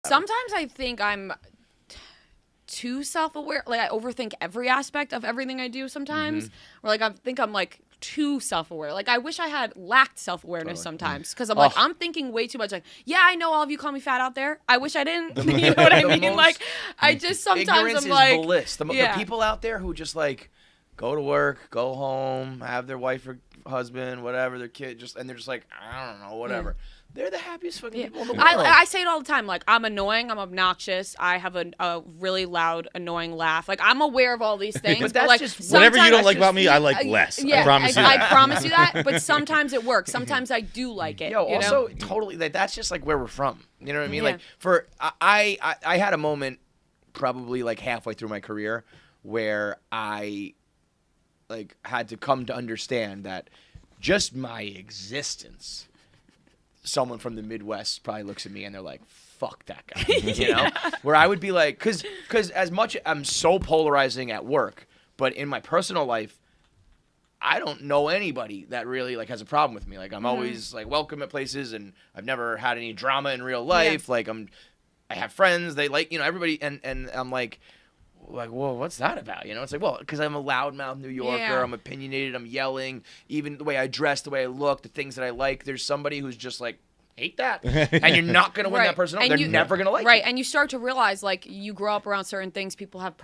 Sometimes I think I'm too self-aware. Like I overthink every aspect of everything I do sometimes. Or like I think I'm like too self-aware. Like I wish I had lacked self-awareness sometimes because I'm like I'm thinking way too much. Like I know all of you call me fat out there. I wish I didn't. You know what I mean? Like I just sometimes ignorance I'm like is bliss. The people out there who just like go to work, go home, have their wife or husband, whatever, their kid, and they're just like, I don't know, whatever. Yeah. They're the happiest fucking people in the world. I say it all the time. Like, I'm annoying. I'm obnoxious. I have a really loud, annoying laugh. Like, I'm aware of all these things. But that's like, just whatever you don't like about me, I like less. Yeah, I promise you that. I promise you that. But sometimes it works. Sometimes I do like it. Also, totally, that's just like where we're from. You know what I mean? Yeah. Like, I had a moment probably like halfway through my career where I like had to come to understand that just my existence, someone from the Midwest probably looks at me and they're like, fuck that guy, you know? Where I would be like, because as much I'm so polarizing at work, but in my personal life, I don't know anybody that really like has a problem with me. Like I'm always like welcome at places, and I've never had any drama in real life. Like I have friends, they like, you know, everybody, and I'm like, well, what's that about? You know, it's like, well, because I'm a loudmouth New Yorker. I'm opinionated. I'm yelling. Even the way I dress, the way I look, the things that I like. There's somebody who's just like, hate that. And you're not going to win that person over. They're never going to like Right. you. And you start to realize, like, you grow up around certain things. People have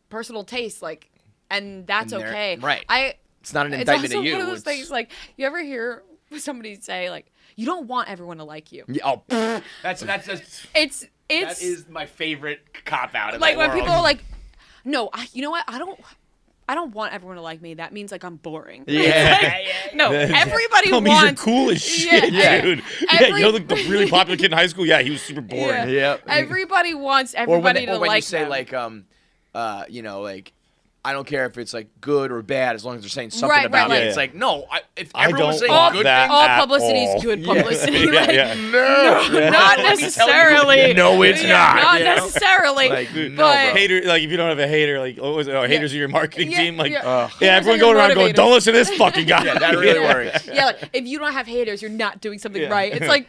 personal tastes, like, and that's okay. Right. It's not an It's indictment also of you. one of those things, like, you ever hear somebody say, like, you don't want everyone to like you. Yeah, that's just, It's that is my favorite cop out in like the when world. people are like, no, you know what? I don't want everyone to like me. That means like I'm boring. Yeah. No, everybody That means wants. you're cool as shit, dude. You know the really popular kid in high school? Yeah, he was super boring. Yeah. Everybody wants everybody to or when like you say them. like you know, like, I don't care if it's like good or bad as long as they're saying something about it. Yeah. It's like, no, if I everyone was don't saying want good that things, all publicity is good publicity. no, Not necessarily. No, it's not. Not You know? necessarily. Like, but no, bro. Hater, like if you don't have a hater, like what was it? Oh, haters are your marketing team. Like, yeah. everyone going around going, don't listen to this fucking guy. Yeah, that really works. yeah, like if you don't have haters, you're not doing something right. It's like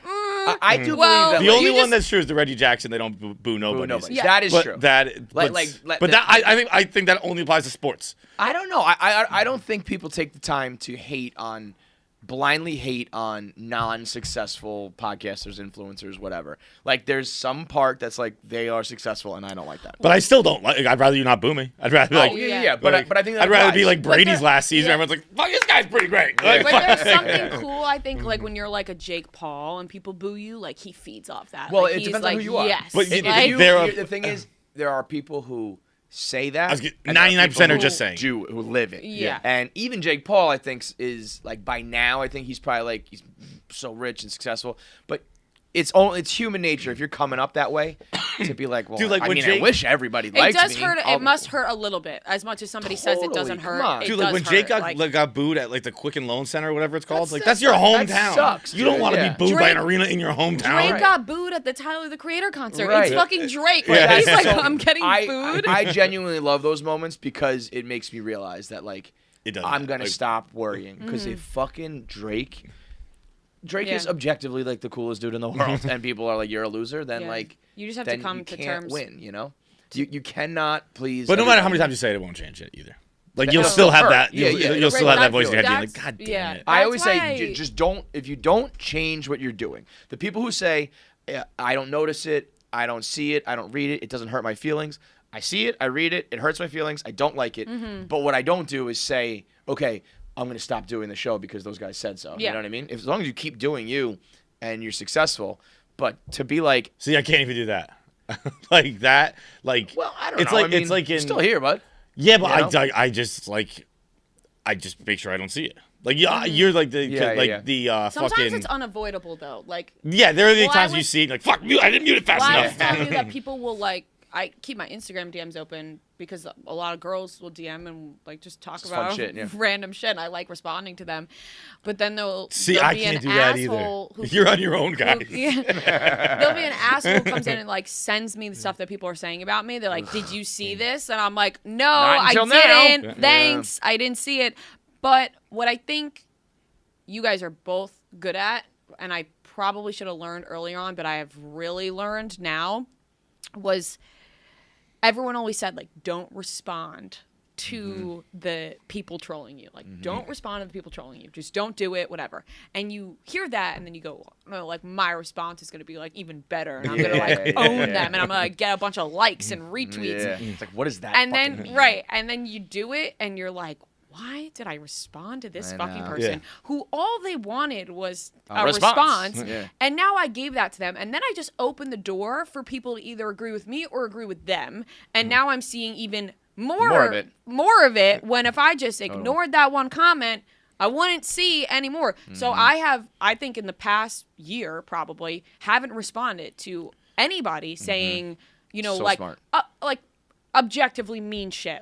I do well, believe that. The like, only one that's true is the Reggie Jackson. They don't boo nobody. nobody. That is true. But I think that only applies to sports. I don't know. I don't think people take the time to blindly hate on non-successful podcasters, influencers, whatever. Like, there's some part that's like they are successful, and I don't like that. But I still don't like. I'd rather you not boo me. I'd rather like. But I think that I'd rather applies. be like Brady's last season. Everyone's like, "Fuck, this guy's pretty great." Like, but there's something cool, I think, like when you're like a Jake Paul and people boo you, like he feeds off that. Well, like, it he's depends like, on who you are. Yes. But the thing is, there are people who say that. 99% are just saying. Who live it. Yeah. And even Jake Paul, I think, is like by now, I think he's probably like he's so rich and successful, but it's human nature if you're coming up that way to be like, well, Dude, like, I mean, Jake, I wish everybody liked me. It does hurt. It must hurt a little bit. As much as somebody says it doesn't Totally, come on. hurt. Dude, It like when does Jake hurt. got booed at like the Quicken Loan Center or whatever it's called, That's that's your hometown. that sucks, you don't dude, want to yeah. be booed by an Drake- arena in your hometown. Drake Right. got booed at the Tyler the Creator concert. Right. It's fucking Drake. Yeah. Like, he's like, So, I'm getting booed. I genuinely love those moments because it makes me realize that like It does I'm that. gonna Like- stop worrying because if fucking Drake is objectively like the coolest dude in the world, and people are like, you're a loser. Then Yeah. like You just have then to come you to can't terms. win. You know, you cannot please. But no matter how everybody. many times you say it, it won't change it either. Like That- you'll it'll still still have hurt. that. Yeah, You'll, yeah. you'll still Right, have that voice in your head being that's- like, God damn yeah. it. I always That's say, why- just don't. If you don't change what you're doing, the people who say, I don't notice it, I don't see it, I don't read it, it doesn't hurt my feelings. I see it, I read it, it hurts my feelings, I don't like it. But what I don't do is say, okay, I'm going to stop doing the show because those guys said so. Yeah. You know what I mean? As long as you keep doing you and you're successful, but to be like, See, I can't even do that. Like that. Like, well, I don't it's know. like I mean, it's like you're in still here, bud. Yeah, but You know? I just like I just make sure I don't see it. Like you're like the Sometimes fucking it's unavoidable though. Like yeah. There are the Well, times I you would- see it, like fuck you. I didn't mute it fast Well, I enough. was telling you that people will like. I keep my Instagram DMs open because a lot of girls will DM and like just talk Just fun about shit, yeah. random shit. And I like responding to them, but then they'll See, there'll I be can't an do that asshole either. who- You're on your own, who- guys. yeah. There'll be an asshole who comes in and like sends me the stuff that people are saying about me. They're like, "Did you see this?" And I'm like, "No, I until now." didn't. Yeah. Thanks, I didn't see it." But what I think you guys are both good at, and I probably should have learned early on, but I have really learned now, was everyone always said, like, don't respond to the people trolling you. Like, don't respond to the people trolling you. Just don't do it, whatever. And you hear that, and then you go, oh, like, my response is going to be, like, even better. And I'm going to, like, own them. And I'm going to get a bunch of likes and retweets. Yeah. It's like, what is that? And then, mean? and then you do it, and you're like, why did I respond to this fucking know. person Yeah. who all they wanted was a response. response? Yeah. And now I gave that to them. And then I just opened the door for people to either agree with me or agree with them. And now I'm seeing even more of it when if I just ignored that one comment, I wouldn't see anymore. So I think in the past year probably haven't responded to anybody saying, you know, So like smart. like objectively mean shit.